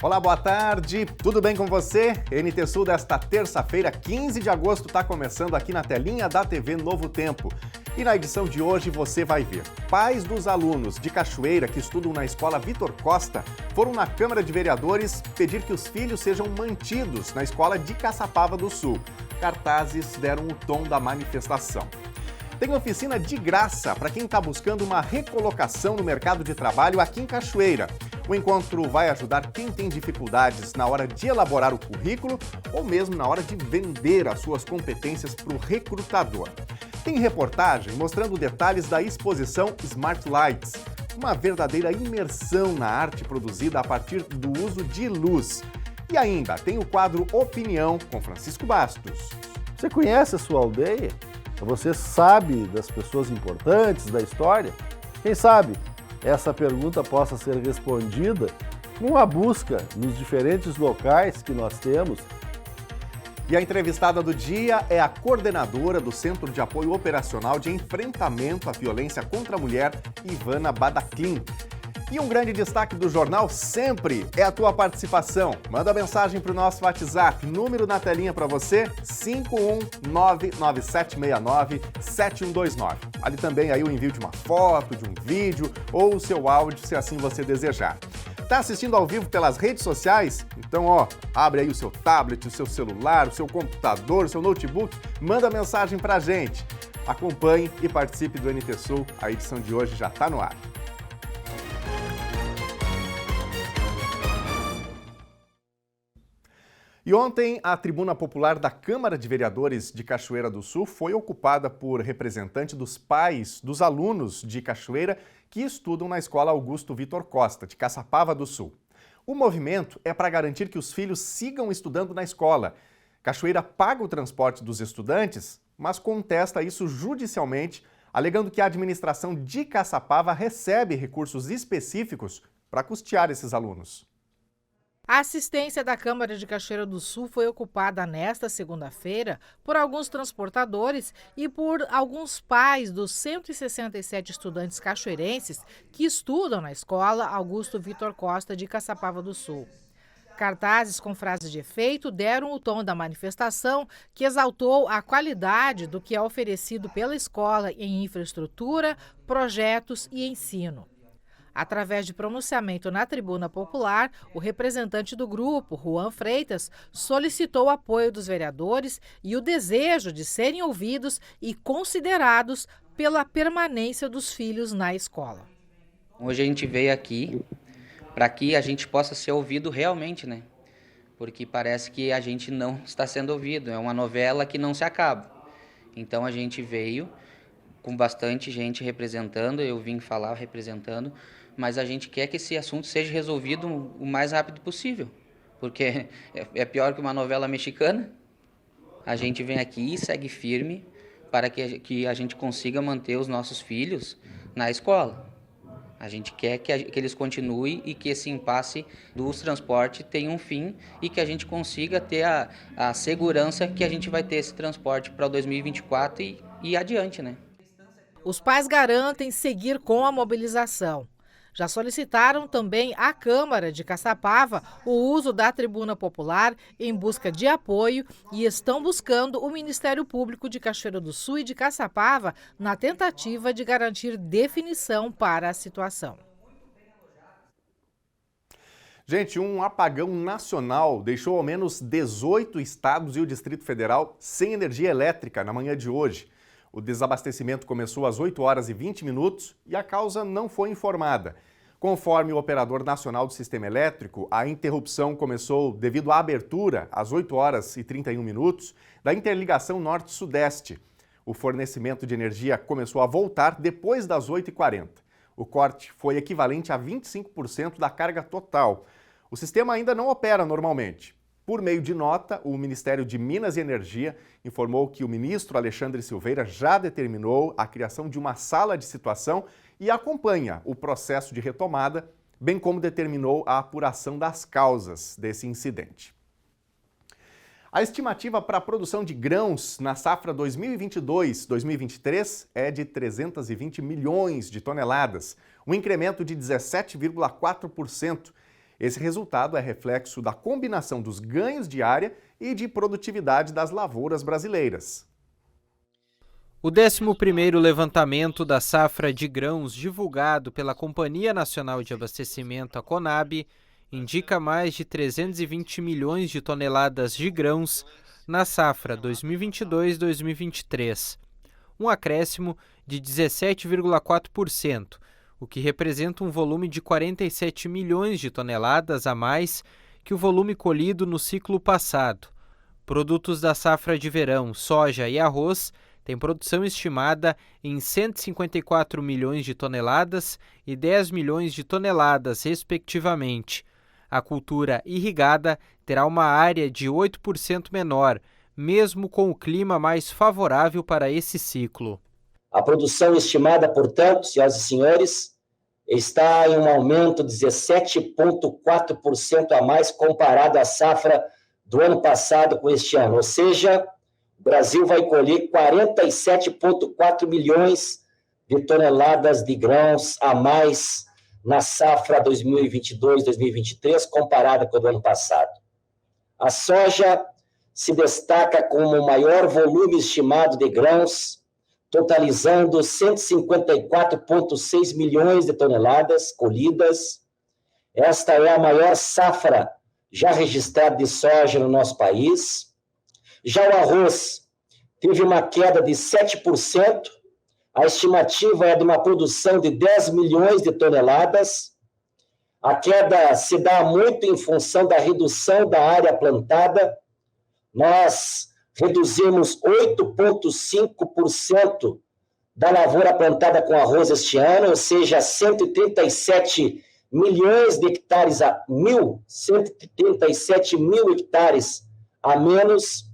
Olá, boa tarde, tudo bem com você? NT Sul desta terça-feira, 15 de agosto, está começando aqui na telinha da TV Novo Tempo. E na edição de hoje você vai ver: pais dos alunos de Cachoeira que estudam na escola Vitor Costa foram na Câmara de Vereadores pedir que os filhos sejam mantidos na escola de Caçapava do Sul. Cartazes deram o tom da manifestação. Tem oficina de graça para quem está buscando uma recolocação no mercado de trabalho aqui em Cachoeira. O encontro vai ajudar quem tem dificuldades na hora de elaborar o currículo ou mesmo na hora de vender as suas competências para o recrutador. Tem reportagem mostrando detalhes da exposição Smart Lights, uma verdadeira imersão na arte produzida a partir do uso de luz. E ainda tem o quadro Opinião com Francisco Bastos. Você conhece a sua aldeia? Você sabe das pessoas importantes da história? Quem sabe essa pergunta possa ser respondida com a busca nos diferentes locais que nós temos. E a entrevistada do dia é a coordenadora do Centro de Apoio Operacional de Enfrentamento à Violência contra a Mulher, Ivana Badaclin. E um grande destaque do jornal sempre é a tua participação. Manda mensagem para o nosso WhatsApp, número na telinha para você, 51997697129. Ali também aí o envio de uma foto, de um vídeo ou o seu áudio, se assim você desejar. Tá assistindo ao vivo pelas redes sociais? Então, abre aí o seu tablet, o seu celular, o seu computador, o seu notebook, manda mensagem pra gente. Acompanhe e participe do NT Sul, a edição de hoje já tá no ar. E ontem, a tribuna popular da Câmara de Vereadores de Cachoeira do Sul foi ocupada por representantes dos pais dos alunos de Cachoeira que estudam na Escola Augusto Vitor Costa, de Caçapava do Sul. O movimento é para garantir que os filhos sigam estudando na escola. Cachoeira paga o transporte dos estudantes, mas contesta isso judicialmente, alegando que a administração de Caçapava recebe recursos específicos para custear esses alunos. A assistência da Câmara de Cachoeira do Sul foi ocupada nesta segunda-feira por alguns transportadores e por alguns pais dos 167 estudantes cachoeirenses que estudam na escola Augusto Vitor Costa de Caçapava do Sul. Cartazes com frases de efeito deram o tom da manifestação, que exaltou a qualidade do que é oferecido pela escola em infraestrutura, projetos e ensino. Através de pronunciamento na tribuna popular, o representante do grupo, Juan Freitas, solicitou o apoio dos vereadores e o desejo de serem ouvidos e considerados pela permanência dos filhos na escola. Hoje a gente veio aqui para que a gente possa ser ouvido realmente, né? Porque parece que a gente não está sendo ouvido, é uma novela que não se acaba. Então a gente veio com bastante gente representando, eu vim falar representando, mas a gente quer que esse assunto seja resolvido o mais rápido possível, porque é pior que uma novela mexicana. A gente vem aqui e segue firme para que a gente consiga manter os nossos filhos na escola. A gente quer que eles continuem e que esse impasse dos transportes tenha um fim e que a gente consiga ter a segurança que a gente vai ter esse transporte para o 2024 e adiante, né? Os pais garantem seguir com a mobilização. Já solicitaram também à Câmara de Caçapava o uso da tribuna popular em busca de apoio e estão buscando o Ministério Público de Cachoeira do Sul e de Caçapava na tentativa de garantir definição para a situação. Gente, um apagão nacional deixou ao menos 18 estados e o Distrito Federal sem energia elétrica na manhã de hoje. O desabastecimento começou às 8 horas e 20 minutos e a causa não foi informada. Conforme o operador nacional do sistema elétrico, a interrupção começou devido à abertura, às 8 horas e 31 minutos, da interligação norte-sudeste. O fornecimento de energia começou a voltar depois das 8h40. O corte foi equivalente a 25% da carga total. O sistema ainda não opera normalmente. Por meio de nota, o Ministério de Minas e Energia informou que o ministro Alexandre Silveira já determinou a criação de uma sala de situação e acompanha o processo de retomada, bem como determinou a apuração das causas desse incidente. A estimativa para a produção de grãos na safra 2022-2023 é de 320 milhões de toneladas, um incremento de 17,4%. Esse resultado é reflexo da combinação dos ganhos de área e de produtividade das lavouras brasileiras. O 11º levantamento da safra de grãos divulgado pela Companhia Nacional de Abastecimento, a Conab, indica mais de 320 milhões de toneladas de grãos na safra 2022-2023, um acréscimo de 17,4%, o que representa um volume de 47 milhões de toneladas a mais que o volume colhido no ciclo passado. Produtos da safra de verão, soja e arroz têm produção estimada em 154 milhões de toneladas e 10 milhões de toneladas, respectivamente. A cultura irrigada terá uma área de 8% menor, mesmo com o clima mais favorável para esse ciclo. A produção estimada, portanto, senhoras e senhores, está em um aumento de 17,4% a mais comparado à safra do ano passado com este ano. Ou seja, o Brasil vai colher 47,4 milhões de toneladas de grãos a mais na safra 2022-2023, comparada com o do ano passado. A soja se destaca como o maior volume estimado de grãos, totalizando 154,6 milhões de toneladas colhidas. Esta é a maior safra já registrada de soja no nosso país. Já o arroz teve uma queda de 7%, a estimativa é de uma produção de 10 milhões de toneladas. A queda se dá muito em função da redução da área plantada. Nós reduzimos 8,5% da lavoura plantada com arroz este ano, ou seja, 137 milhões de hectares 137 mil hectares a menos.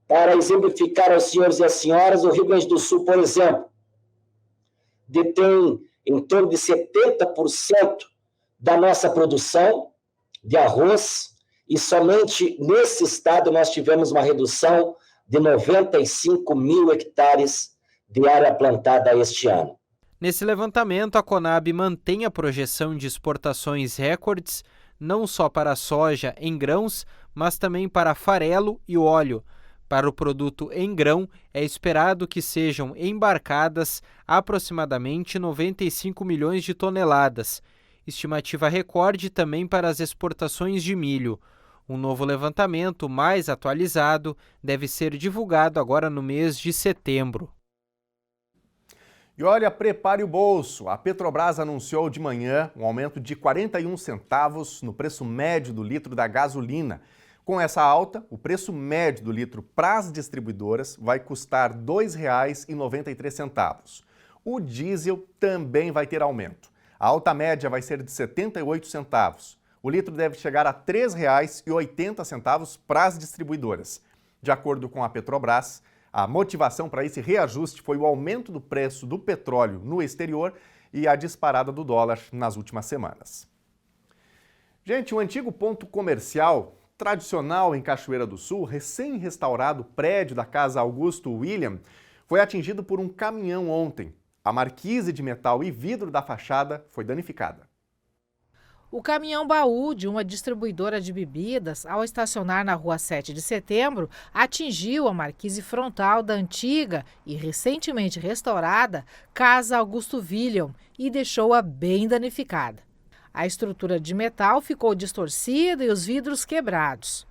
Para exemplificar aos senhores e às senhoras, o Rio Grande do Sul, por exemplo, detém em torno de 70% da nossa produção de arroz, e somente nesse estado nós tivemos uma redução de 95 mil hectares de área plantada este ano. Nesse levantamento, a Conab mantém a projeção de exportações recordes, não só para a soja em grãos, mas também para farelo e óleo. Para o produto em grão, é esperado que sejam embarcadas aproximadamente 95 milhões de toneladas. Estimativa recorde também para as exportações de milho. Um novo levantamento mais atualizado deve ser divulgado agora no mês de setembro. E olha, prepare o bolso. A Petrobras anunciou de manhã um aumento de 41 centavos no preço médio do litro da gasolina. Com essa alta, o preço médio do litro para as distribuidoras vai custar R$ 2,93. O diesel também vai ter aumento. A alta média vai ser de 78 centavos. O litro deve chegar a R$ 3,80 para as distribuidoras. De acordo com a Petrobras, a motivação para esse reajuste foi o aumento do preço do petróleo no exterior e a disparada do dólar nas últimas semanas. Gente, um antigo ponto comercial tradicional em Cachoeira do Sul, recém-restaurado prédio da Casa Augusto William, foi atingido por um caminhão ontem. A marquise de metal e vidro da fachada foi danificada. O caminhão baú de uma distribuidora de bebidas, ao estacionar na rua 7 de setembro, atingiu a marquise frontal da antiga e recentemente restaurada Casa Augusto William e deixou-a bem danificada. A estrutura de metal ficou distorcida e os vidros quebrados.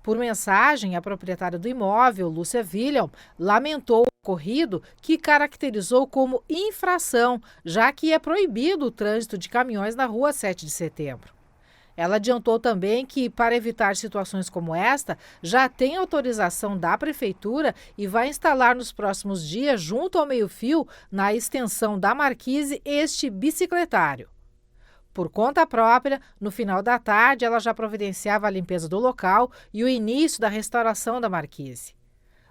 Por mensagem, a proprietária do imóvel, Lúcia William, lamentou o ocorrido, que caracterizou como infração, já que é proibido o trânsito de caminhões na rua 7 de setembro. Ela adiantou também que, para evitar situações como esta, já tem autorização da Prefeitura e vai instalar nos próximos dias, junto ao meio-fio, na extensão da marquise, este bicicletário. Por conta própria, no final da tarde, ela já providenciava a limpeza do local e o início da restauração da marquise.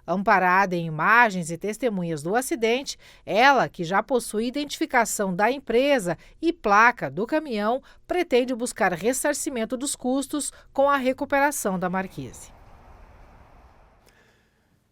Amparada em imagens e testemunhas do acidente, ela, que já possui identificação da empresa e placa do caminhão, pretende buscar ressarcimento dos custos com a recuperação da marquise.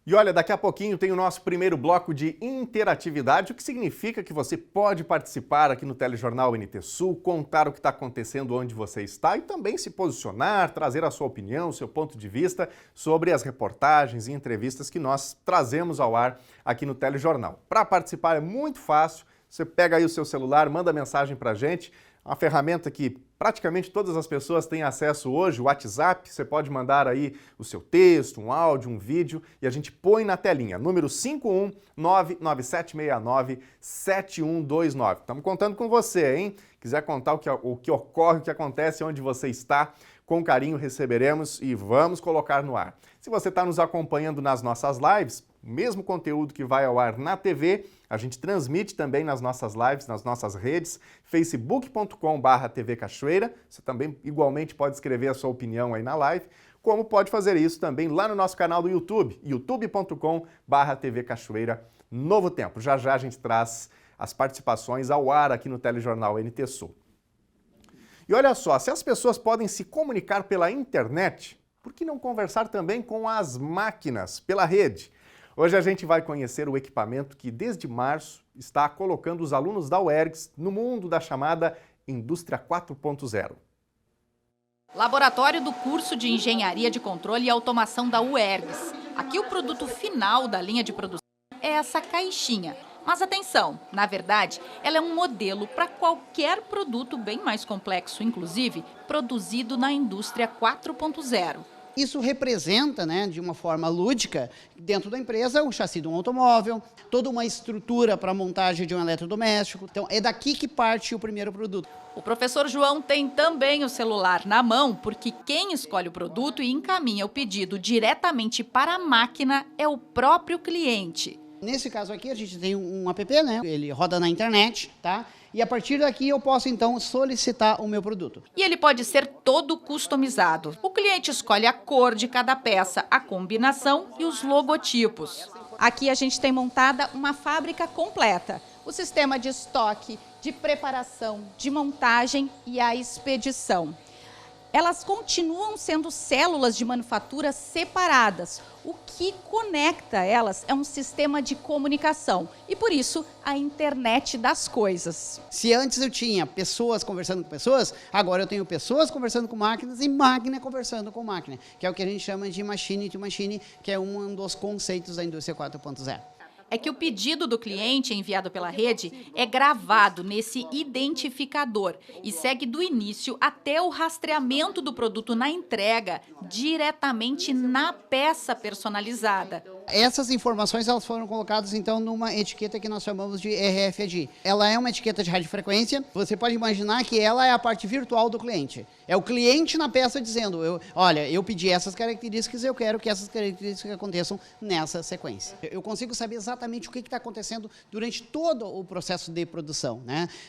E olha, daqui a pouquinho tem o nosso primeiro bloco de interatividade, o que significa que você pode participar aqui no Telejornal NT Sul, contar o que está acontecendo onde você está e também se posicionar, trazer a sua opinião, o seu ponto de vista sobre as reportagens e entrevistas que nós trazemos ao ar aqui no Telejornal. Para participar é muito fácil, você pega aí o seu celular, manda mensagem para a gente, uma ferramenta que praticamente todas as pessoas têm acesso hoje, o WhatsApp, você pode mandar aí o seu texto, um áudio, um vídeo e a gente põe na telinha, número 51997697129. Estamos contando com você, hein? Quiser contar o que ocorre, o que acontece, onde você está, com carinho receberemos e vamos colocar no ar. Se você está nos acompanhando nas nossas lives, o mesmo conteúdo que vai ao ar na TV, a gente transmite também nas nossas lives, nas nossas redes, facebook.com/TV Cachoeira. Você também igualmente pode escrever a sua opinião aí na live, como pode fazer isso também lá no nosso canal do YouTube, youtube.com/TV Cachoeira Novo Tempo. Já já a gente traz as participações ao ar aqui no Telejornal NT Sul. E olha só, se as pessoas podem se comunicar pela internet, por que não conversar também com as máquinas, pela rede? Hoje a gente vai conhecer o equipamento que desde março está colocando os alunos da UERGS no mundo da chamada Indústria 4.0. Laboratório do curso de Engenharia de Controle e Automação da UERGS. Aqui o produto final da linha de produção é essa caixinha. Mas atenção, na verdade, ela é um modelo para qualquer produto bem mais complexo, inclusive produzido na indústria 4.0. Isso representa, de uma forma lúdica, dentro da empresa, o chassi de um automóvel, toda uma estrutura para a montagem de um eletrodoméstico. Então, é daqui que parte o primeiro produto. O professor João tem também o celular na mão, porque quem escolhe o produto e encaminha o pedido diretamente para a máquina é o próprio cliente. Nesse caso aqui, a gente tem um app, Ele roda na internet, tá? E a partir daqui eu posso, então, solicitar o meu produto. E ele pode ser todo customizado. O cliente escolhe a cor de cada peça, a combinação e os logotipos. Aqui a gente tem montada uma fábrica completa. O sistema de estoque, de preparação, de montagem e a expedição. Elas continuam sendo células de manufatura separadas. O que conecta elas é um sistema de comunicação e, por isso, a internet das coisas. Se antes eu tinha pessoas conversando com pessoas, agora eu tenho pessoas conversando com máquinas e máquina conversando com máquina, que é o que a gente chama de machine to machine, que é um dos conceitos da indústria 4.0. É que o pedido do cliente enviado pela rede é gravado nesse identificador e segue do início até o rastreamento do produto na entrega, diretamente na peça personalizada. Essas informações elas foram colocadas, então, numa etiqueta que nós chamamos de RFID. Ela é uma etiqueta de radiofrequência. Você pode imaginar que ela é a parte virtual do cliente. É o cliente na peça dizendo, olha, eu pedi essas características, eu quero que essas características aconteçam nessa sequência. Eu consigo saber exatamente o que está acontecendo durante todo o processo de produção,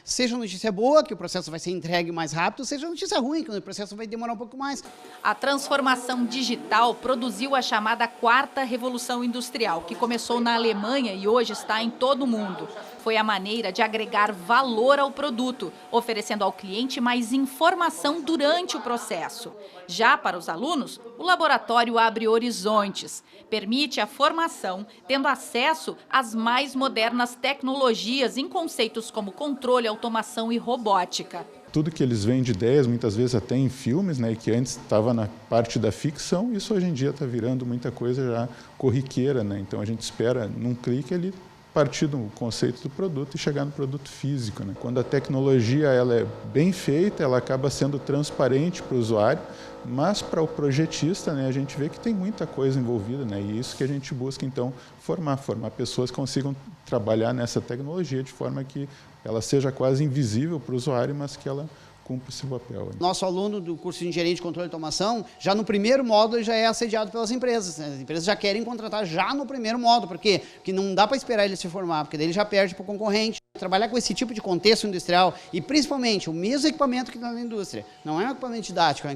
Seja notícia boa, que o processo vai ser entregue mais rápido, seja notícia ruim, que o processo vai demorar um pouco mais. A transformação digital produziu a chamada quarta revolução industrial, que começou na Alemanha e hoje está em todo o mundo. Foi a maneira de agregar valor ao produto, oferecendo ao cliente mais informação durante o processo. Já para os alunos, o laboratório abre horizontes, permite a formação, tendo acesso às mais modernas tecnologias em conceitos como controle, automação e robótica. Tudo que eles veem de ideias, muitas vezes até em filmes, e que antes estava na parte da ficção, isso hoje em dia está virando muita coisa já corriqueira, Então a gente espera, num clique, ele partir do conceito do produto e chegar no produto físico, Quando a tecnologia ela é bem feita, ela acaba sendo transparente para o usuário, mas para o projetista, a gente vê que tem muita coisa envolvida, E isso que a gente busca, então, formar pessoas que consigam trabalhar nessa tecnologia de forma que ela seja quase invisível para o usuário, mas que ela cumpre esse papel. Nosso aluno do curso de Engenharia de Controle e Automação, já no primeiro módulo, ele já é assediado pelas empresas. As empresas já querem contratar já no primeiro módulo. Por quê? Porque não dá para esperar ele se formar, porque daí ele já perde para o concorrente. Trabalhar com esse tipo de contexto industrial e, principalmente, o mesmo equipamento que está na indústria. Não é um equipamento didático,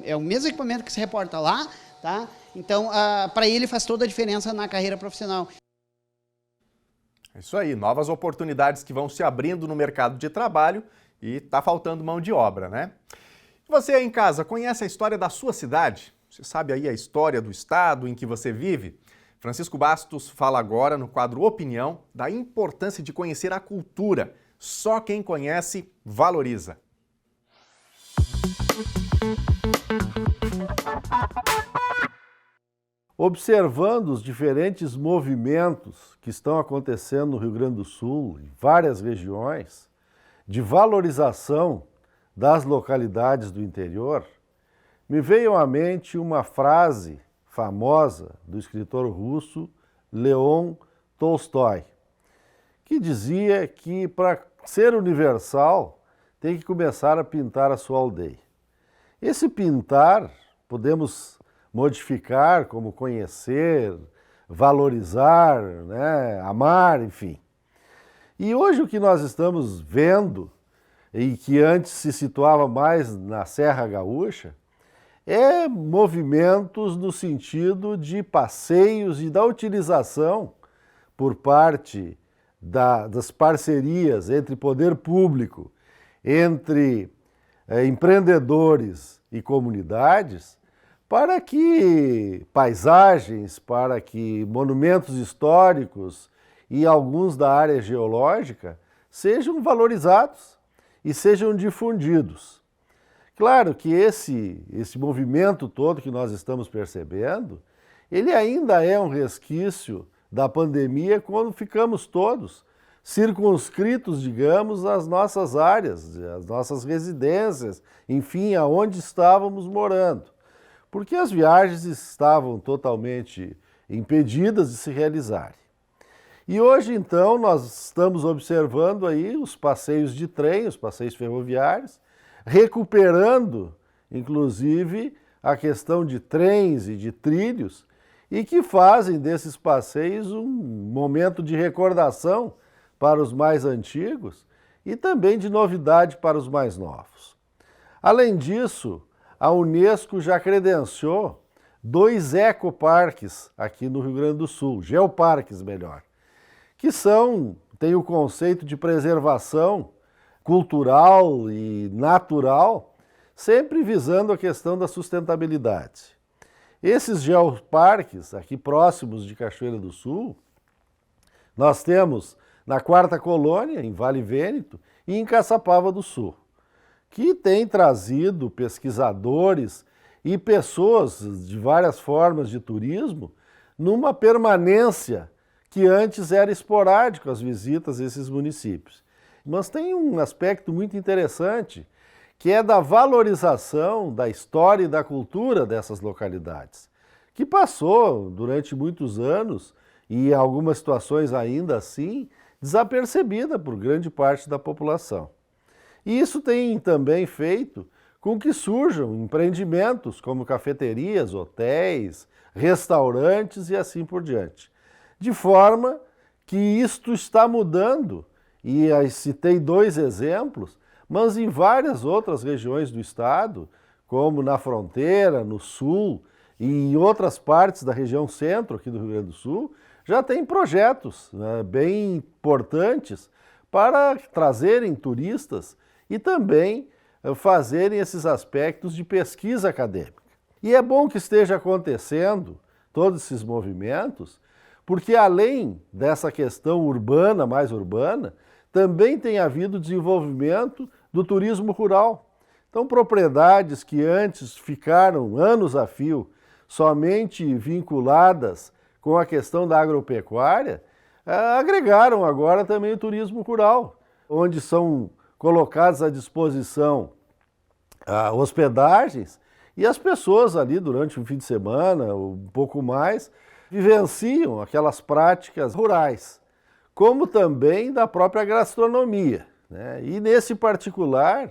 é o mesmo equipamento que se reporta lá, tá? Então, para ele faz toda a diferença na carreira profissional. É isso aí, novas oportunidades que vão se abrindo no mercado de trabalho e está faltando mão de obra, Você aí em casa conhece a história da sua cidade? Você sabe aí a história do estado em que você vive? Francisco Bastos fala agora, no quadro Opinião, da importância de conhecer a cultura. Só quem conhece, valoriza. Observando os diferentes movimentos que estão acontecendo no Rio Grande do Sul, em várias regiões, de valorização das localidades do interior, me veio à mente uma frase famosa do escritor russo Leon Tolstói, que dizia que para ser universal tem que começar a pintar a sua aldeia. Esse pintar podemos modificar como conhecer, valorizar, né, amar, enfim. E hoje o que nós estamos vendo, e que antes se situava mais na Serra Gaúcha, é movimentos no sentido de passeios e da utilização por parte das parcerias entre poder público, entre empreendedores e comunidades, para que paisagens, para que monumentos históricos e alguns da área geológica sejam valorizados e sejam difundidos. Claro que esse movimento todo que nós estamos percebendo, ele ainda é um resquício da pandemia quando ficamos todos circunscritos, digamos, às nossas áreas, às nossas residências, enfim, aonde estávamos morando. Porque as viagens estavam totalmente impedidas de se realizarem. E hoje, então, nós estamos observando aí os passeios de trem, os passeios ferroviários, recuperando, inclusive, a questão de trens e de trilhos, e que fazem desses passeios um momento de recordação para os mais antigos e também de novidade para os mais novos. Além disso, a Unesco já credenciou 2 ecoparques aqui no Rio Grande do Sul, geoparques melhor, que têm o conceito de preservação cultural e natural, sempre visando a questão da sustentabilidade. Esses geoparques, aqui próximos de Cachoeira do Sul, nós temos na Quarta Colônia, em Vale Vêneto, e em Caçapava do Sul, que tem trazido pesquisadores e pessoas de várias formas de turismo numa permanência que antes era esporádico as visitas a esses municípios. Mas tem um aspecto muito interessante, que é da valorização da história e da cultura dessas localidades, que passou durante muitos anos, e em algumas situações ainda assim, desapercebida por grande parte da população. E isso tem também feito com que surjam empreendimentos como cafeterias, hotéis, restaurantes e assim por diante. De forma que isto está mudando, e aí citei 2 exemplos, mas em várias outras regiões do estado, como na fronteira, no sul e em outras partes da região centro aqui do Rio Grande do Sul, já tem projetos, né, bem importantes para trazerem turistas e também fazerem esses aspectos de pesquisa acadêmica. E é bom que esteja acontecendo todos esses movimentos, porque além dessa questão urbana, mais urbana, também tem havido desenvolvimento do turismo rural. Então, propriedades que antes ficaram anos a fio somente vinculadas com a questão da agropecuária, agregaram agora também o turismo rural, onde são colocadas à disposição hospedagens e as pessoas ali durante um fim de semana, um pouco mais, vivenciam aquelas práticas rurais, como também da própria gastronomia, né? E nesse particular,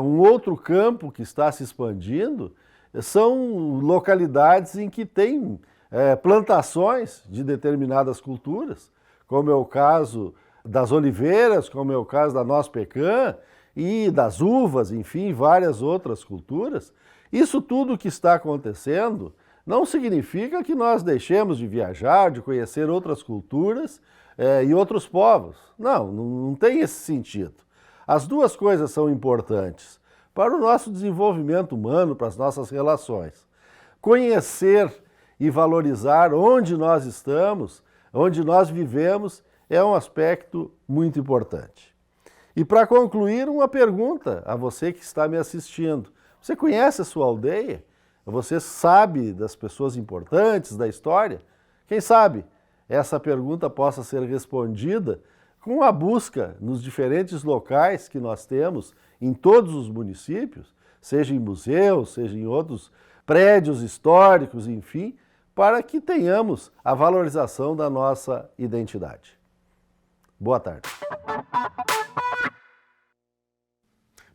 um outro campo que está se expandindo são localidades em que tem plantações de determinadas culturas, como é o caso das oliveiras, como é o caso da noz pecan e das uvas, enfim, várias outras culturas. Isso tudo que está acontecendo não significa que nós deixemos de viajar, de conhecer outras culturas e outros povos. Não tem esse sentido. As duas coisas são importantes para o nosso desenvolvimento humano, para as nossas relações. Conhecer e valorizar onde nós estamos, onde nós vivemos, é um aspecto muito importante. E para concluir, uma pergunta a você que está me assistindo. Você conhece a sua aldeia? Você sabe das pessoas importantes da história? Quem sabe essa pergunta possa ser respondida com a busca nos diferentes locais que nós temos em todos os municípios, seja em museus, seja em outros prédios históricos, enfim, para que tenhamos a valorização da nossa identidade. Boa tarde.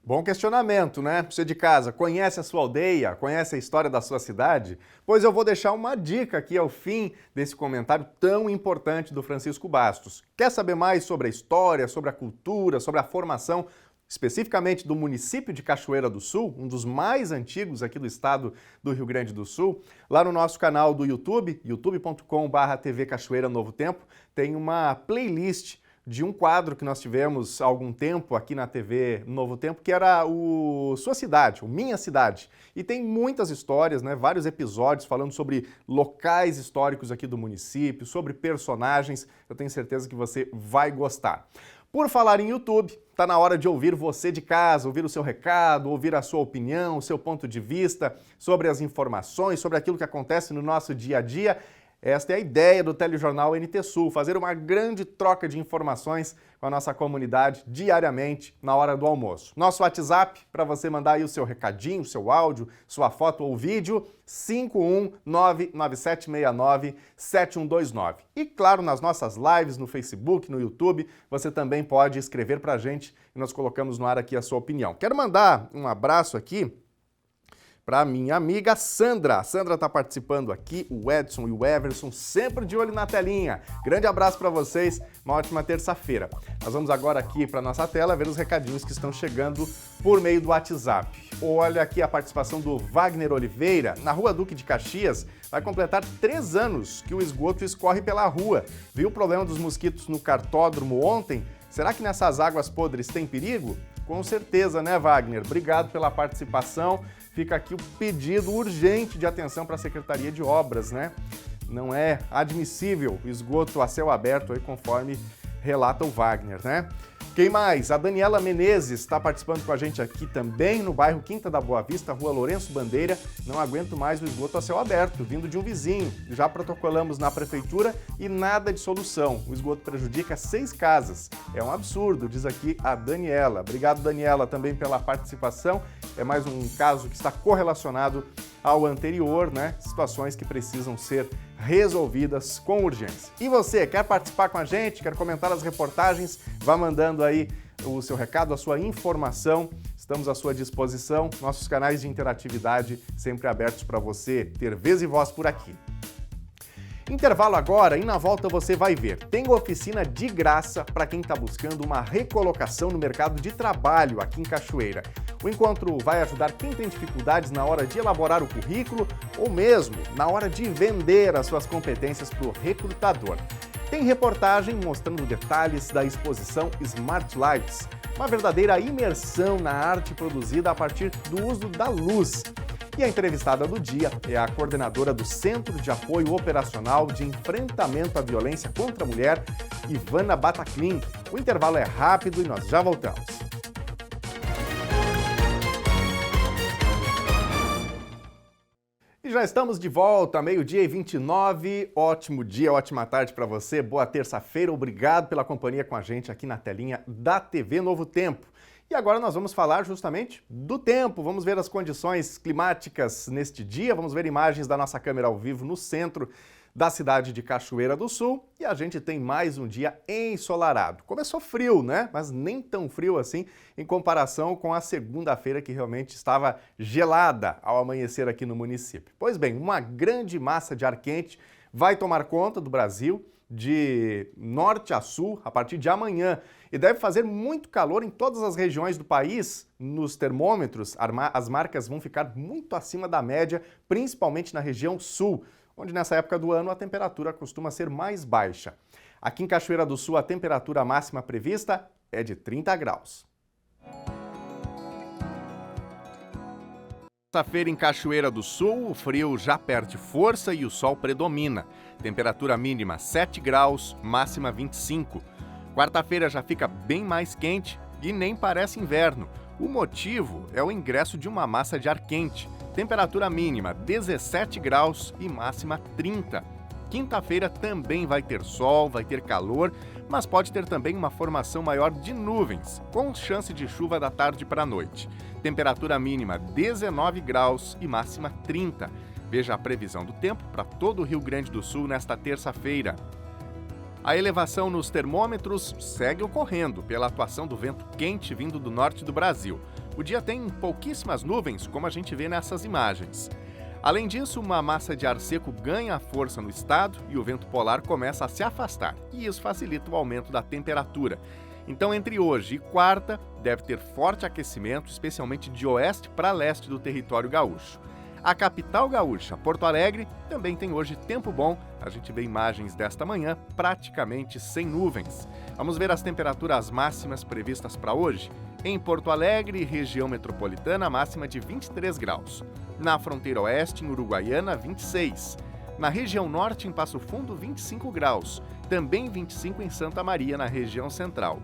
Bom questionamento, né? Você de casa, conhece a sua aldeia? Conhece a história da sua cidade? Pois eu vou deixar uma dica aqui ao fim desse comentário tão importante do Francisco Bastos. Quer saber mais sobre a história, sobre a cultura, sobre a formação, especificamente do município de Cachoeira do Sul, um dos mais antigos aqui do estado do Rio Grande do Sul? Lá no nosso canal do YouTube, youtube.com/TV Cachoeira Novo Tempo, tem uma playlist de um quadro que nós tivemos há algum tempo aqui na TV Novo Tempo, que era o Sua Cidade, o Minha Cidade. E tem muitas histórias, né, vários episódios falando sobre locais históricos aqui do município, sobre personagens. Eu tenho certeza que você vai gostar. Por falar em YouTube, está na hora de ouvir você de casa, ouvir o seu recado, ouvir a sua opinião, o seu ponto de vista sobre as informações, sobre aquilo que acontece no nosso dia a dia. Esta é a ideia do Telejornal NT Sul, fazer uma grande troca de informações com a nossa comunidade diariamente na hora do almoço. Nosso WhatsApp, para você mandar aí o seu recadinho, seu áudio, sua foto ou vídeo, 51997697129. E claro, nas nossas lives no Facebook, no YouTube, você também pode escrever para a gente e nós colocamos no ar aqui a sua opinião. Quero mandar um abraço aqui para minha amiga Sandra. A Sandra está participando aqui, o Edson e o Everson, sempre de olho na telinha. Grande abraço para vocês, uma ótima terça-feira. Nós vamos agora aqui para nossa tela ver os recadinhos que estão chegando por meio do WhatsApp. Olha aqui a participação do Wagner Oliveira. Na Rua Duque de Caxias, vai completar 3 anos que o esgoto escorre pela rua. Viu o problema dos mosquitos no cartódromo ontem? Será que nessas águas podres tem perigo? Com certeza, né, Wagner? Obrigado pela participação. Fica aqui o pedido urgente de atenção para a Secretaria de Obras, né? Não é admissível o esgoto a céu aberto, aí, conforme relata o Wagner, né? Quem mais? A Daniela Menezes está participando com a gente aqui também, no bairro Quinta da Boa Vista, Rua Lourenço Bandeira. Não aguento mais o esgoto a céu aberto, vindo de um vizinho. Já protocolamos na prefeitura e nada de solução. O esgoto prejudica 6 casas. É um absurdo, diz aqui a Daniela. Obrigado, Daniela, também pela participação. É mais um caso que está correlacionado ao anterior, né? Situações que precisam ser resolvidas com urgência. E você, quer participar com a gente? Quer comentar as reportagens? Vá mandando aí o seu recado, a sua informação. Estamos à sua disposição. Nossos canais de interatividade sempre abertos para você ter vez e voz por aqui. Intervalo agora e na volta você vai ver. Tem oficina de graça para quem está buscando uma recolocação no mercado de trabalho aqui em Cachoeira. O encontro vai ajudar quem tem dificuldades na hora de elaborar o currículo ou mesmo na hora de vender as suas competências para o recrutador. Tem reportagem mostrando detalhes da exposição Smart Lights, uma verdadeira imersão na arte produzida a partir do uso da luz. E a entrevistada do dia é a coordenadora do Centro de Apoio Operacional de Enfrentamento à Violência contra a Mulher, Ivana Bataclin. O intervalo é rápido e nós já voltamos. E já estamos de volta, meio-dia e 29. Ótimo dia, ótima tarde para você. Boa terça-feira. Obrigado pela companhia com a gente aqui na telinha da TV Novo Tempo. E agora nós vamos falar justamente do tempo. Vamos ver as condições climáticas neste dia. Vamos ver imagens da nossa câmera ao vivo no centro da cidade de Cachoeira do Sul. E a gente tem mais um dia ensolarado. Começou frio, né? Mas nem tão frio assim em comparação com a segunda-feira, que realmente estava gelada ao amanhecer aqui no município. Pois bem, uma grande massa de ar quente vai tomar conta do Brasil de norte a sul a partir de amanhã e deve fazer muito calor em todas as regiões do país. Nos termômetros, as marcas vão ficar muito acima da média, principalmente na região sul, onde nessa época do ano a temperatura costuma ser mais baixa. Aqui em Cachoeira do Sul, a temperatura máxima prevista é de 30 graus. Terça-feira em Cachoeira do Sul, o frio já perde força e o sol predomina. Temperatura mínima 7 graus, máxima 25. Quarta-feira já fica bem mais quente e nem parece inverno. O motivo é o ingresso de uma massa de ar quente. Temperatura mínima 17 graus e máxima 30. Quinta-feira também vai ter sol, vai ter calor, mas pode ter também uma formação maior de nuvens, com chance de chuva da tarde para a noite. Temperatura mínima 19 graus e máxima 30. Veja a previsão do tempo para todo o Rio Grande do Sul nesta terça-feira. A elevação nos termômetros segue ocorrendo pela atuação do vento quente vindo do norte do Brasil. O dia tem pouquíssimas nuvens, como a gente vê nessas imagens. Além disso, uma massa de ar seco ganha força no estado e o vento polar começa a se afastar, e isso facilita o aumento da temperatura. Então, entre hoje e quarta, deve ter forte aquecimento, especialmente de oeste para leste do território gaúcho. A capital gaúcha, Porto Alegre, também tem hoje tempo bom. A gente vê imagens desta manhã praticamente sem nuvens. Vamos ver as temperaturas máximas previstas para hoje. Em Porto Alegre, região metropolitana, máxima de 23 graus. Na fronteira oeste, em Uruguaiana, 26. Na região norte, em Passo Fundo, 25 graus. Também 25 em Santa Maria, na região central.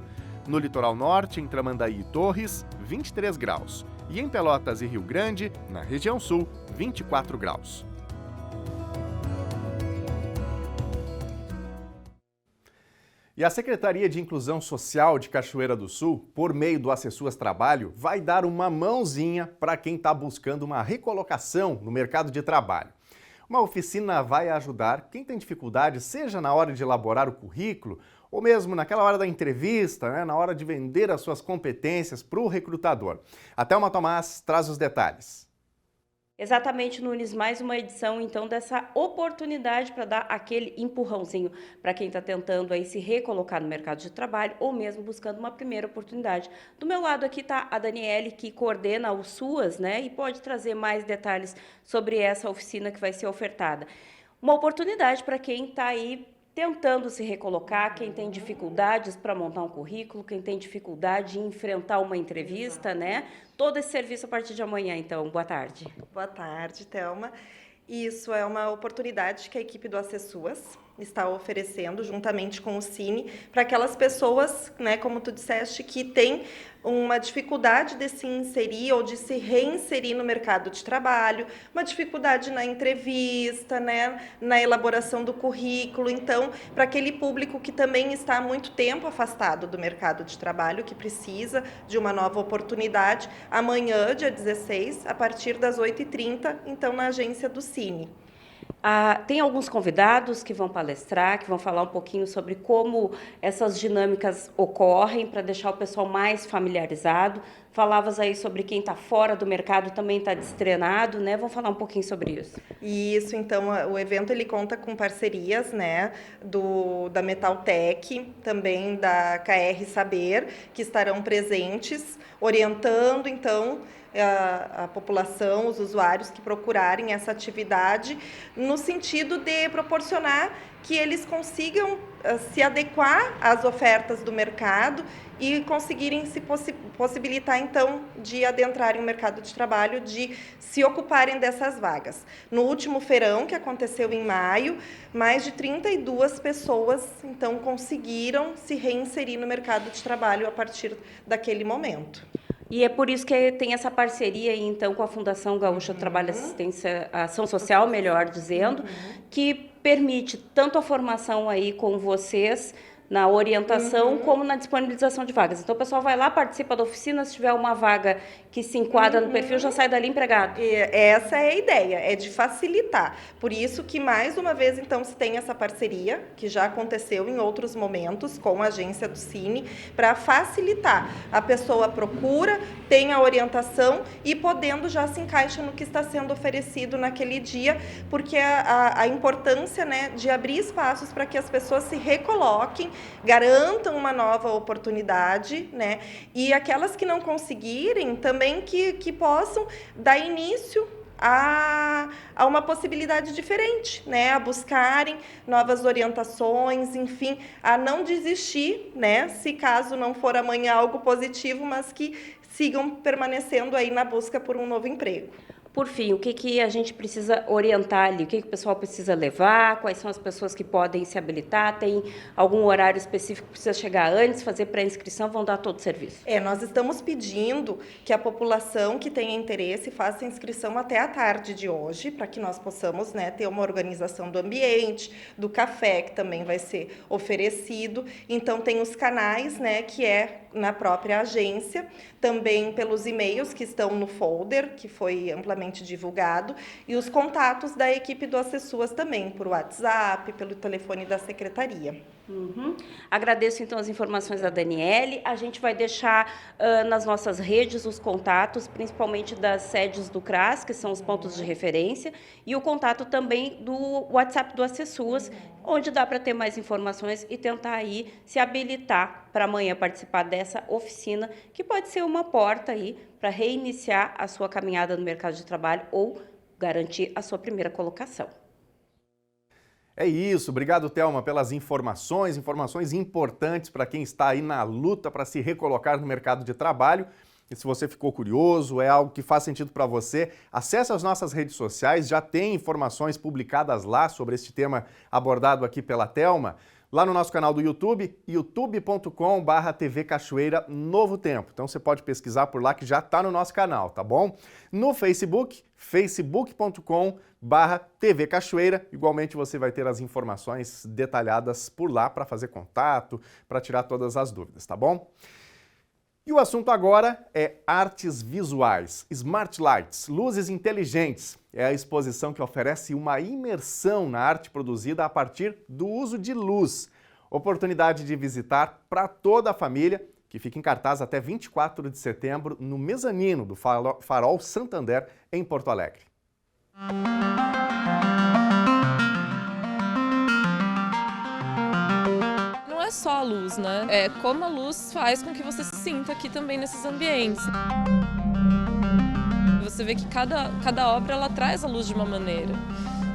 No litoral norte, em Tramandaí e Torres, 23 graus. E em Pelotas e Rio Grande, na região sul, 24 graus. E a Secretaria de Inclusão Social de Cachoeira do Sul, por meio do Acessuas Trabalho, vai dar uma mãozinha para quem está buscando uma recolocação no mercado de trabalho. Uma oficina vai ajudar quem tem dificuldade, seja na hora de elaborar o currículo, ou mesmo naquela hora da entrevista, na hora de vender as suas competências para o recrutador. A Thelma Tomás traz os detalhes. Exatamente, Nunes, mais uma edição, então, dessa oportunidade para dar aquele empurrãozinho para quem está tentando aí se recolocar no mercado de trabalho ou mesmo buscando uma primeira oportunidade. Do meu lado aqui está a Daniele, que coordena o SUAS, e pode trazer mais detalhes sobre essa oficina que vai ser ofertada. Uma oportunidade para quem está aí tentando se recolocar, quem tem dificuldades para montar um currículo, quem tem dificuldade em enfrentar uma entrevista, Todo esse serviço a partir de amanhã, então. Boa tarde. Boa tarde, Thelma. Isso é uma oportunidade que a equipe do Acessuas está oferecendo, juntamente com o Cine, para aquelas pessoas, como tu disseste, que têm uma dificuldade de se inserir ou de se reinserir no mercado de trabalho, uma dificuldade na entrevista, na elaboração do currículo. Então, para aquele público que também está há muito tempo afastado do mercado de trabalho, que precisa de uma nova oportunidade, amanhã, dia 16, a partir das 8h30, então, na agência do Cine. Tem alguns convidados que vão palestrar, que vão falar um pouquinho sobre como essas dinâmicas ocorrem, para deixar o pessoal mais familiarizado. Falavas aí sobre quem está fora do mercado também está destreinado, Vão falar um pouquinho sobre isso. Isso, então, o evento ele conta com parcerias, da Metaltech, também da KR Saber, que estarão presentes, orientando, então, a população, os usuários que procurarem essa atividade, no sentido de proporcionar que eles consigam se adequar às ofertas do mercado e conseguirem se possibilitar, então, de adentrarem o mercado de trabalho, de se ocuparem dessas vagas. No último feirão, que aconteceu em maio, mais de 32 pessoas, então, conseguiram se reinserir no mercado de trabalho a partir daquele momento. E é por isso que tem essa parceria, então, com a Fundação Gaúcha do Trabalho e Assistência, Ação Social, melhor dizendo, que permite tanto a formação aí com vocês, na orientação, como na disponibilização de vagas. Então, o pessoal vai lá, participa da oficina, se tiver uma vaga que se enquadra no perfil, já sai dali empregado. Essa é a ideia, é de facilitar. Por isso que, mais uma vez, então, se tem essa parceria, que já aconteceu em outros momentos, com a agência do Cine, para facilitar. A pessoa procura, tem a orientação e, podendo, já se encaixa no que está sendo oferecido naquele dia, porque a importância, de abrir espaços para que as pessoas se recoloquem, garantam uma nova oportunidade, e aquelas que não conseguirem também que possam dar início a uma possibilidade diferente, a buscarem novas orientações, enfim, a não desistir, se caso não for amanhã algo positivo, mas que sigam permanecendo aí na busca por um novo emprego. Por fim, o que a gente precisa orientar ali? O que o pessoal precisa levar? Quais são as pessoas que podem se habilitar? Tem algum horário específico que precisa chegar antes, fazer pré-inscrição? Vão dar todo o serviço? Nós estamos pedindo que a população que tenha interesse faça a inscrição até a tarde de hoje, para que nós possamos, né, ter uma organização do ambiente, do café, que também vai ser oferecido. Então, tem os canais, né, que é na própria agência, também pelos e-mails que estão no folder, que foi amplamente divulgado, e os contatos da equipe do Acessuas também, por WhatsApp, pelo telefone da secretaria. Agradeço, então, as informações da Daniele. A gente vai deixar nas nossas redes os contatos, principalmente das sedes do CRAS, que são os pontos de referência, e o contato também do WhatsApp do Acessuas, onde dá para ter mais informações e tentar aí se habilitar para amanhã participar dessa oficina, que pode ser uma porta aí para reiniciar a sua caminhada no mercado de trabalho ou garantir a sua primeira colocação. É isso, obrigado, Thelma, pelas informações importantes para quem está aí na luta para se recolocar no mercado de trabalho. E se você ficou curioso, é algo que faz sentido para você, acesse as nossas redes sociais, já tem informações publicadas lá sobre este tema abordado aqui pela Thelma. Lá no nosso canal do YouTube, youtube.com/TV Cachoeira Novo Tempo. Então você pode pesquisar por lá que já está no nosso canal, tá bom? No Facebook, facebook.com/TV Cachoeira. Igualmente você vai ter as informações detalhadas por lá para fazer contato, para tirar todas as dúvidas, tá bom? E o assunto agora é artes visuais, Smart Lights, luzes inteligentes. É a exposição que oferece uma imersão na arte produzida a partir do uso de luz. Oportunidade de visitar para toda a família, que fica em cartaz até 24 de setembro no mezanino do Farol Santander, em Porto Alegre. Não é só a luz, né? É como a luz faz com que você se sinta aqui também nesses ambientes. Você vê que cada obra ela traz a luz de uma maneira,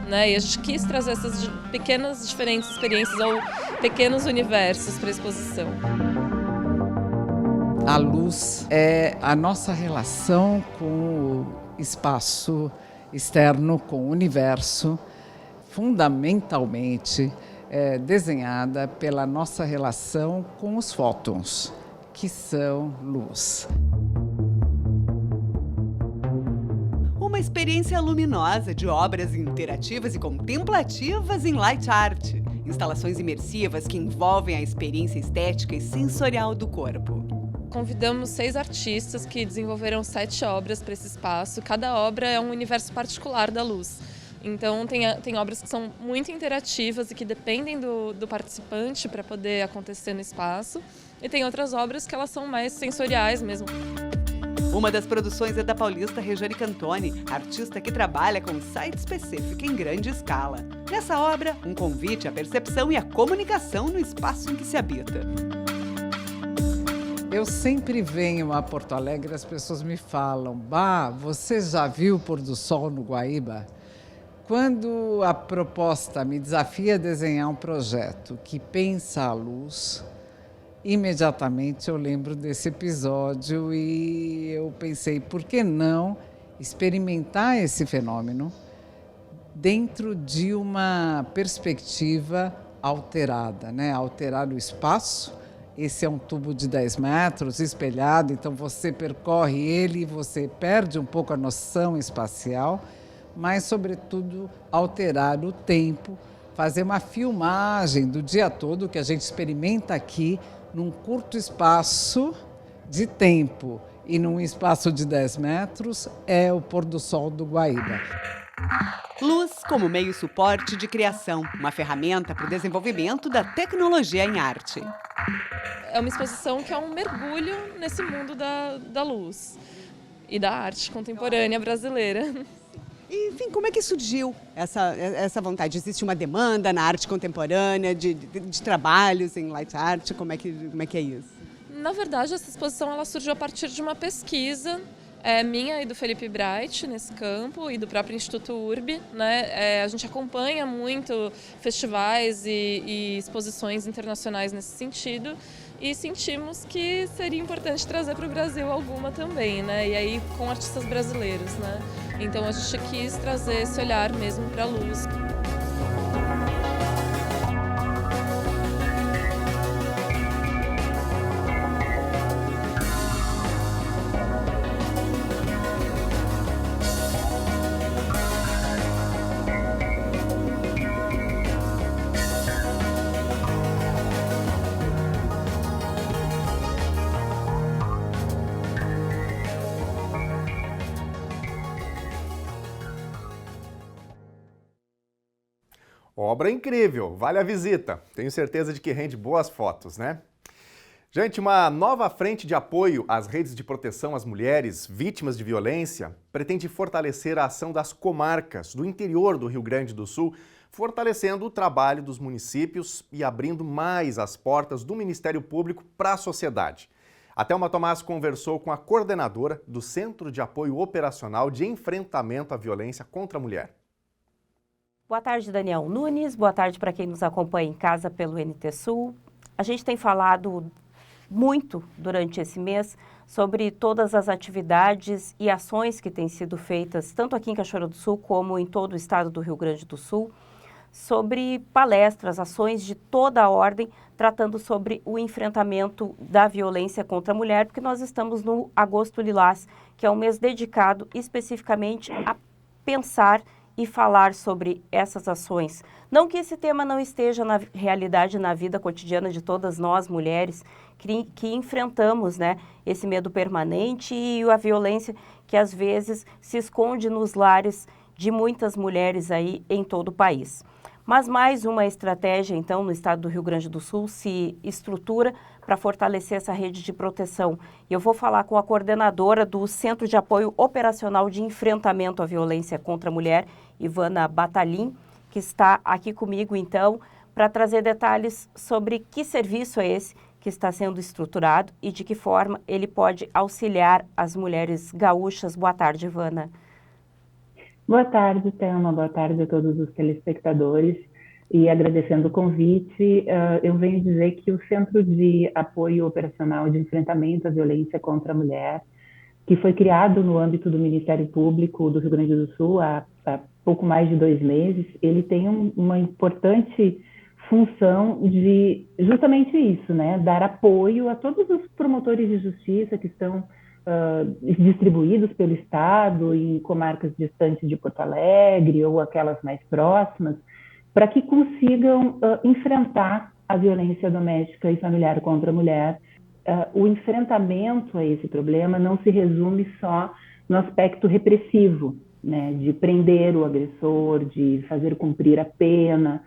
né? E a gente quis trazer essas pequenas diferentes experiências ou pequenos universos para a exposição. A luz é a nossa relação com o espaço externo, com o universo, fundamentalmente desenhada pela nossa relação com os fótons, que são luz. Uma experiência luminosa de obras interativas e contemplativas em light art. Instalações imersivas que envolvem a experiência estética e sensorial do corpo. Convidamos 6 artistas que desenvolveram 7 obras para esse espaço. Cada obra é um universo particular da luz. Então tem obras que são muito interativas e que dependem do participante para poder acontecer no espaço. E tem outras obras que elas são mais sensoriais mesmo. Uma das produções é da paulista Regiane Cantoni, artista que trabalha com site específico em grande escala. Nessa obra, um convite à percepção e à comunicação no espaço em que se habita. Eu sempre venho a Porto Alegre e as pessoas me falam: "Bah, você já viu o pôr do sol no Guaíba?" Quando a proposta me desafia a desenhar um projeto que pensa a luz, imediatamente eu lembro desse episódio e eu pensei, por que não experimentar esse fenômeno dentro de uma perspectiva alterada, né? Alterar o espaço. Esse é um tubo de 10 metros, espelhado, então você percorre ele e você perde um pouco a noção espacial, mas, sobretudo, alterar o tempo, fazer uma filmagem do dia todo que a gente experimenta aqui, num curto espaço de tempo e num espaço de 10 metros, é o pôr do sol do Guaíba. Luz como meio suporte de criação, uma ferramenta para o desenvolvimento da tecnologia em arte. É uma exposição que é um mergulho nesse mundo da luz e da arte contemporânea brasileira. E, enfim, como é que surgiu essa vontade? Existe uma demanda na arte contemporânea, de trabalhos em light art? Como é que é isso? Na verdade, essa exposição ela surgiu a partir de uma pesquisa minha e do Felipe Bright nesse campo e do próprio Instituto URB, né? A gente acompanha muito festivais e exposições internacionais nesse sentido e sentimos que seria importante trazer para o Brasil alguma também, né? E aí com artistas brasileiros, né? Então a gente quis trazer esse olhar mesmo para a luz. Obra incrível, vale a visita. Tenho certeza de que rende boas fotos, né? Gente, uma nova frente de apoio às redes de proteção às mulheres vítimas de violência pretende fortalecer a ação das comarcas do interior do Rio Grande do Sul, fortalecendo o trabalho dos municípios e abrindo mais as portas do Ministério Público para a sociedade. A Thelma Tomás conversou com a coordenadora do Centro de Apoio Operacional de Enfrentamento à Violência contra a Mulher. Boa tarde, Daniel Nunes. Boa tarde para quem nos acompanha em casa pelo NT Sul. A gente tem falado muito durante esse mês sobre todas as atividades e ações que têm sido feitas, tanto aqui em Cachoeira do Sul como em todo o estado do Rio Grande do Sul, sobre palestras, ações de toda a ordem, tratando sobre o enfrentamento da violência contra a mulher, porque nós estamos no Agosto Lilás, que é um mês dedicado especificamente a pensar e falar sobre essas ações. Não que esse tema não esteja na realidade, na vida cotidiana de todas nós, mulheres, que enfrentamos, né, esse medo permanente e a violência que às vezes se esconde nos lares de muitas mulheres aí em todo o país. Mas mais uma estratégia, então, no estado do Rio Grande do Sul se estrutura para fortalecer essa rede de proteção. E eu vou falar com a coordenadora do Centro de Apoio Operacional de Enfrentamento à Violência contra a Mulher, Ivana Batalin, que está aqui comigo, então, para trazer detalhes sobre que serviço é esse que está sendo estruturado e de que forma ele pode auxiliar as mulheres gaúchas. Boa tarde, Ivana. Boa tarde, Thelma. Boa tarde a todos os telespectadores. E agradecendo o convite, eu venho dizer que o Centro de Apoio Operacional de Enfrentamento à Violência contra a Mulher, que foi criado no âmbito do Ministério Público do Rio Grande do Sul há pouco mais de 2 meses, ele tem uma importante função de justamente isso, né? Dar apoio a todos os promotores de justiça que estão distribuídos pelo Estado em comarcas distantes de Porto Alegre ou aquelas mais próximas, para que consigam enfrentar a violência doméstica e familiar contra a mulher. O enfrentamento a esse problema não se resume só no aspecto repressivo, né, de prender o agressor, de fazer cumprir a pena,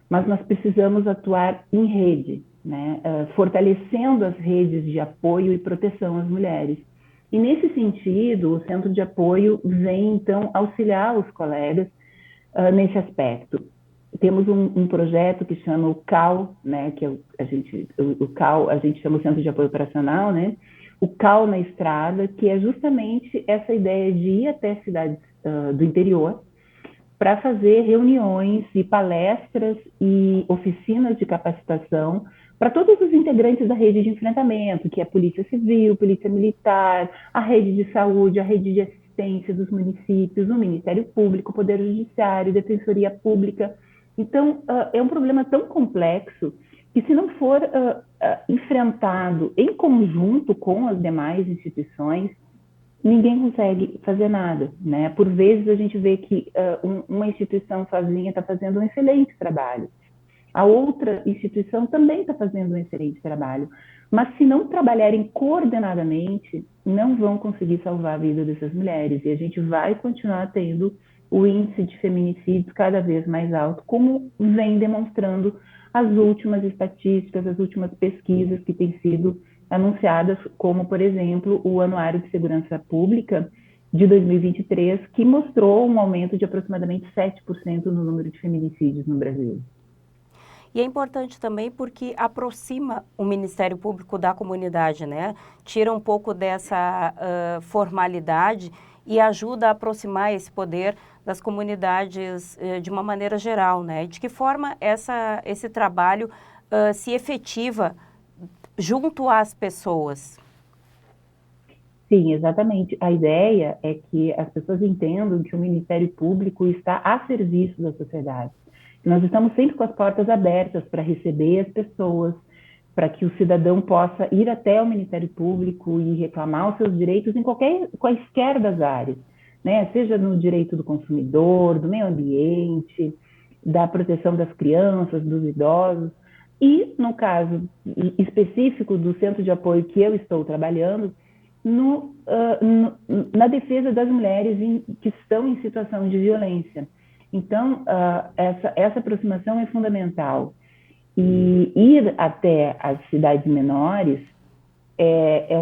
mas nós precisamos atuar em rede, né, fortalecendo as redes de apoio e proteção às mulheres. E nesse sentido, o Centro de Apoio vem, então, auxiliar os colegas nesse aspecto. Temos um projeto que chama o CAL, né, que o CAL, a gente chama o Centro de Apoio Operacional, né, o CAL na Estrada, que é justamente essa ideia de ir até cidades do interior para fazer reuniões e palestras e oficinas de capacitação para todos os integrantes da rede de enfrentamento, que é a Polícia Civil, Polícia Militar, a rede de saúde, a rede de assistência dos municípios, o Ministério Público, o Poder Judiciário, Defensoria Pública. Então, é um problema tão complexo que, se não for enfrentado em conjunto com as demais instituições, ninguém consegue fazer nada, né? Por vezes, a gente vê que uma instituição sozinha está fazendo um excelente trabalho. A outra instituição também está fazendo um excelente trabalho. Mas, se não trabalharem coordenadamente, não vão conseguir salvar a vida dessas mulheres. E a gente vai continuar tendo o índice de feminicídios cada vez mais alto, como vem demonstrando as últimas estatísticas, as últimas pesquisas que têm sido anunciadas, como, por exemplo, o Anuário de Segurança Pública de 2023, que mostrou um aumento de aproximadamente 7% no número de feminicídios no Brasil. E é importante também porque aproxima o Ministério Público da comunidade, né? Tira um pouco dessa formalidade e ajuda a aproximar esse poder das comunidades de uma maneira geral, né? De que forma esse trabalho se efetiva junto às pessoas? Sim, exatamente. A ideia é que as pessoas entendam que o Ministério Público está a serviço da sociedade. Nós estamos sempre com as portas abertas para receber as pessoas, para que o cidadão possa ir até o Ministério Público e reclamar os seus direitos em quaisquer das áreas, né? Seja no direito do consumidor, do meio ambiente, da proteção das crianças, dos idosos. E, no caso específico do centro de apoio que eu estou trabalhando, na defesa das mulheres que estão em situação de violência. Então, essa aproximação é fundamental. E ir até as cidades menores é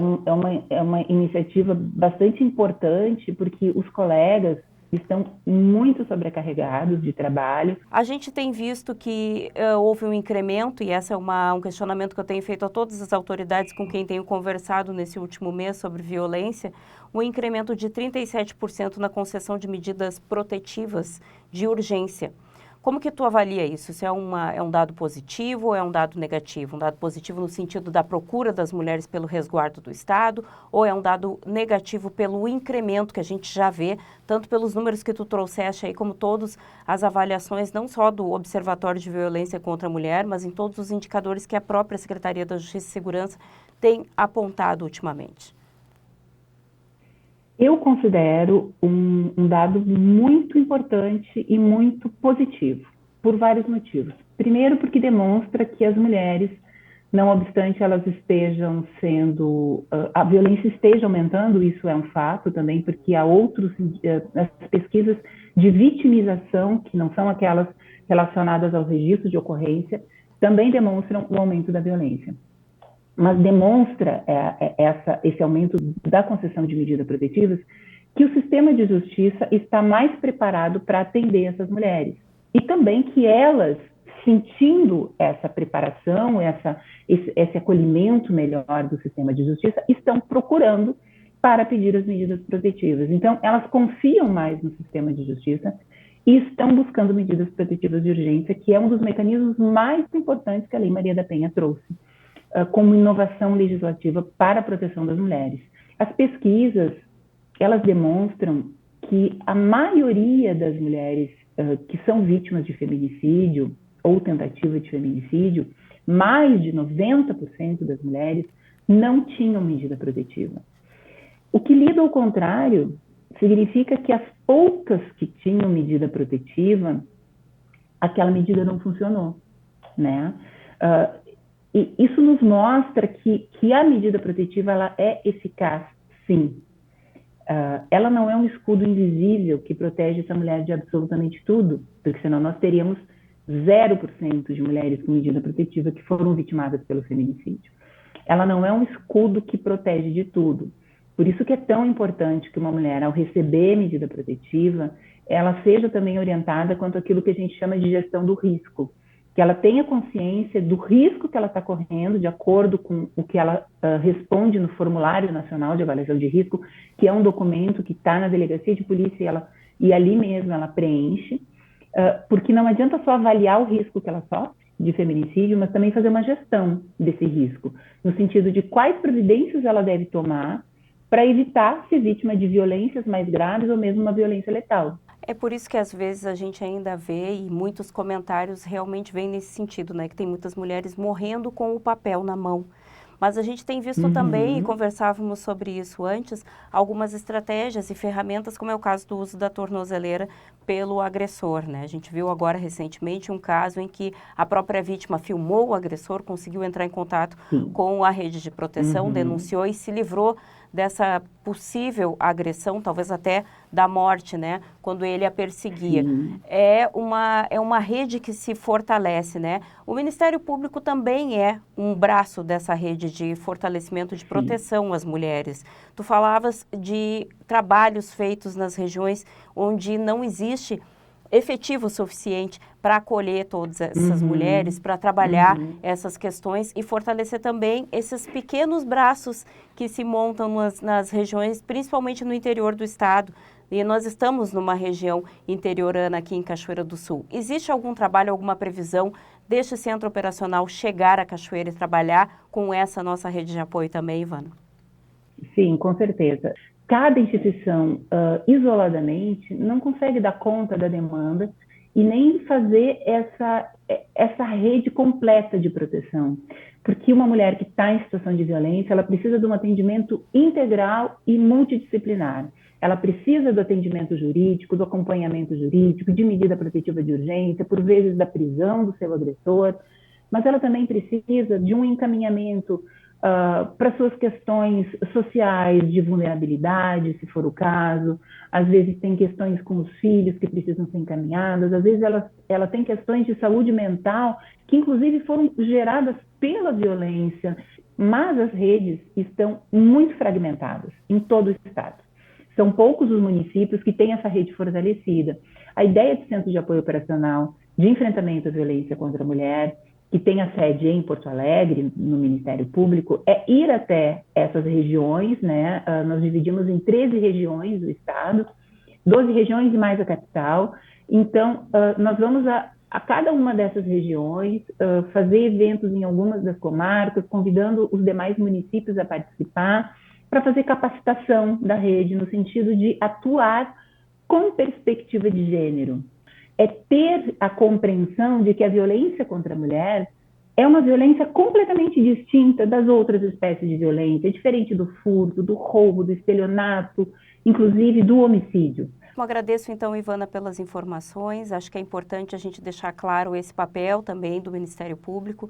uma iniciativa bastante importante, porque os colegas estão muito sobrecarregados de trabalho. A gente tem visto que houve um incremento, e esse é um questionamento que eu tenho feito a todas as autoridades com quem tenho conversado nesse último mês sobre violência, um incremento de 37% na concessão de medidas protetivas de urgência. Como que tu avalia isso? Isso é um dado positivo ou é um dado negativo? Um dado positivo no sentido da procura das mulheres pelo resguardo do Estado, ou é um dado negativo pelo incremento que a gente já vê, tanto pelos números que tu trouxeste aí, como todas as avaliações, não só do Observatório de Violência contra a Mulher, mas em todos os indicadores que a própria Secretaria da Justiça e Segurança tem apontado ultimamente? Eu considero um dado muito importante e muito positivo, por vários motivos. Primeiro, porque demonstra que as mulheres, não obstante elas estejam a violência esteja aumentando, isso é um fato também, porque há as pesquisas de vitimização, que não são aquelas relacionadas aos registros de ocorrência, também demonstram o aumento da violência. Mas demonstra esse aumento da concessão de medidas protetivas que o sistema de justiça está mais preparado para atender essas mulheres. E também que elas, sentindo essa preparação, esse acolhimento melhor do sistema de justiça, estão procurando para pedir as medidas protetivas. Então, elas confiam mais no sistema de justiça e estão buscando medidas protetivas de urgência, que é um dos mecanismos mais importantes que a Lei Maria da Penha trouxe como inovação legislativa para a proteção das mulheres. As pesquisas, elas demonstram que a maioria das mulheres que são vítimas de feminicídio ou tentativa de feminicídio, mais de 90% das mulheres não tinham medida protetiva. O que lido ao contrário significa que as poucas que tinham medida protetiva, aquela medida não funcionou, né? E isso nos mostra que a medida protetiva ela é eficaz, sim. Ela não é um escudo invisível que protege essa mulher de absolutamente tudo, porque senão nós teríamos 0% de mulheres com medida protetiva que foram vitimadas pelo feminicídio. Ela não é um escudo que protege de tudo. Por isso que é tão importante que uma mulher, ao receber medida protetiva, ela seja também orientada quanto àquilo que a gente chama de gestão do risco, que ela tenha consciência do risco que ela está correndo, de acordo com o que ela responde no Formulário Nacional de Avaliação de Risco, que é um documento que está na Delegacia de Polícia e ali mesmo ela preenche, porque não adianta só avaliar o risco que ela sofre de feminicídio, mas também fazer uma gestão desse risco, no sentido de quais providências ela deve tomar para evitar ser vítima de violências mais graves ou mesmo uma violência letal. É por isso que às vezes a gente ainda vê, e muitos comentários realmente vêm nesse sentido, né? Que tem muitas mulheres morrendo com o papel na mão. Mas a gente tem visto também, e conversávamos sobre isso antes, algumas estratégias e ferramentas, como é o caso do uso da tornozeleira pelo agressor, né? A gente viu agora recentemente um caso em que a própria vítima filmou o agressor, conseguiu entrar em contato com a rede de proteção, denunciou e se livrou dessa possível agressão, talvez até da morte, né, quando ele a perseguia. É uma rede que se fortalece, né? O Ministério Público também é um braço dessa rede de fortalecimento de proteção às mulheres. Tu falavas de trabalhos feitos nas regiões onde não existe efetivo suficiente para acolher todas essas mulheres, para trabalhar essas questões e fortalecer também esses pequenos braços que se montam nas regiões, principalmente no interior do estado. E nós estamos numa região interiorana aqui em Cachoeira do Sul. Existe algum trabalho, alguma previsão deste centro operacional chegar a Cachoeira e trabalhar com essa nossa rede de apoio também, Ivana? Sim, com certeza. Cada instituição, isoladamente, não consegue dar conta da demanda e nem fazer essa rede completa de proteção. Porque uma mulher que está em situação de violência, ela precisa de um atendimento integral e multidisciplinar. Ela precisa do atendimento jurídico, do acompanhamento jurídico, de medida protetiva de urgência, por vezes da prisão do seu agressor, mas ela também precisa de um encaminhamento para suas questões sociais, de vulnerabilidade, se for o caso. Às vezes tem questões com os filhos que precisam ser encaminhadas, às vezes ela tem questões de saúde mental que inclusive foram geradas pela violência, mas as redes estão muito fragmentadas em todo o estado. São poucos os municípios que têm essa rede fortalecida. A ideia do Centro de Apoio Operacional de Enfrentamento à Violência contra a Mulher, que tem a sede em Porto Alegre, no Ministério Público, é ir até essas regiões, né? Nós dividimos em 13 regiões do estado, 12 regiões e mais a capital. Então, nós vamos a cada uma dessas regiões fazer eventos em algumas das comarcas, convidando os demais municípios a participar, para fazer capacitação da rede, no sentido de atuar com perspectiva de gênero. É ter a compreensão de que a violência contra a mulher é uma violência completamente distinta das outras espécies de violência, é diferente do furto, do roubo, do estelionato, inclusive do homicídio. Eu agradeço então, Ivana, pelas informações. Acho que é importante a gente deixar claro esse papel também do Ministério Público,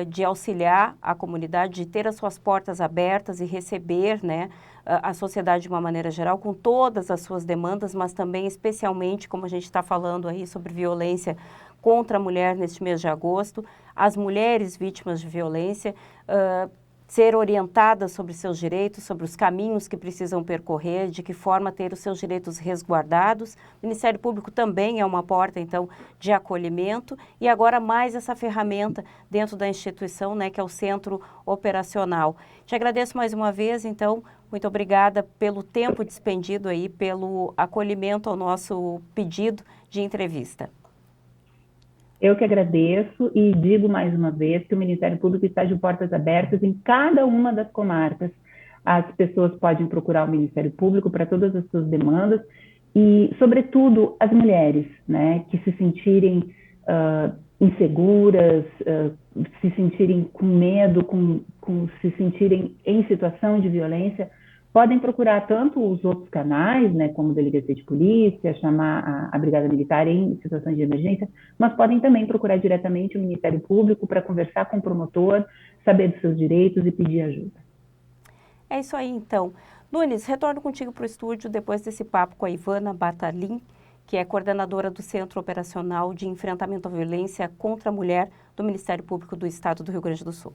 de auxiliar a comunidade, de ter as suas portas abertas e receber, né, a sociedade de uma maneira geral, com todas as suas demandas, mas também especialmente, como a gente está falando aí sobre violência contra a mulher neste mês de agosto, as mulheres vítimas de violência, ser orientadas sobre seus direitos, sobre os caminhos que precisam percorrer, de que forma ter os seus direitos resguardados. O Ministério Público também é uma porta, então, de acolhimento, e agora mais essa ferramenta dentro da instituição, né, que é o Centro Operacional. Te agradeço mais uma vez, então, muito obrigada pelo tempo despendido aí, pelo acolhimento ao nosso pedido de entrevista. Eu que agradeço e digo mais uma vez que o Ministério Público está de portas abertas em cada uma das comarcas. As pessoas podem procurar o Ministério Público para todas as suas demandas e, sobretudo, as mulheres, né, que se sentirem inseguras, se sentirem com medo, se sentirem em situação de violência, podem procurar tanto os outros canais, né, como Delegacia de Polícia, chamar a Brigada Militar em situações de emergência, mas podem também procurar diretamente o Ministério Público para conversar com o promotor, saber dos seus direitos e pedir ajuda. É isso aí, então. Nunes, retorno contigo para o estúdio depois desse papo com a Ivana Bartalin, que é coordenadora do Centro Operacional de Enfrentamento à Violência contra a Mulher do Ministério Público do Estado do Rio Grande do Sul.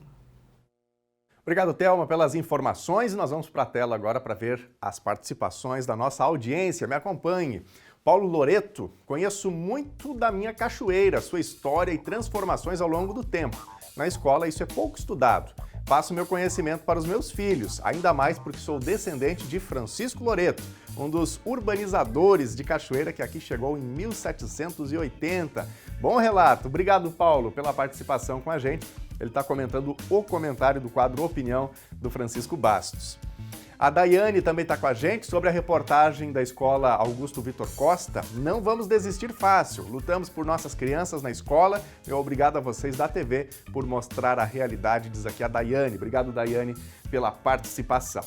Obrigado, Thelma, pelas informações. Nós vamos para a tela agora para ver as participações da nossa audiência. Me acompanhe. Paulo Loreto, conheço muito da minha cachoeira, sua história e transformações ao longo do tempo. Na escola isso é pouco estudado. Passo meu conhecimento para os meus filhos, ainda mais porque sou descendente de Francisco Loreto, um dos urbanizadores de Cachoeira que aqui chegou em 1780. Bom relato. Obrigado, Paulo, pela participação com a gente. Ele está comentando o comentário do quadro Opinião do Francisco Bastos. A Daiane também está com a gente sobre a reportagem da escola Augusto Vitor Costa. Não vamos desistir fácil. Lutamos por nossas crianças na escola. Eu obrigado a vocês da TV por mostrar a realidade, diz aqui a Daiane. Obrigado, Daiane, pela participação.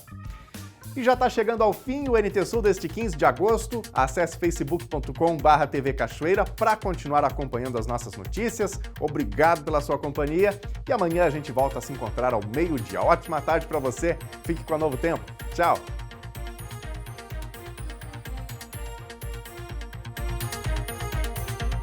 E já está chegando ao fim o NT Sul deste 15 de agosto. Acesse facebook.com/TV Cachoeira para continuar acompanhando as nossas notícias. Obrigado pela sua companhia e amanhã a gente volta a se encontrar ao meio-dia. Ótima tarde para você. Fique com a Novo Tempo. Tchau!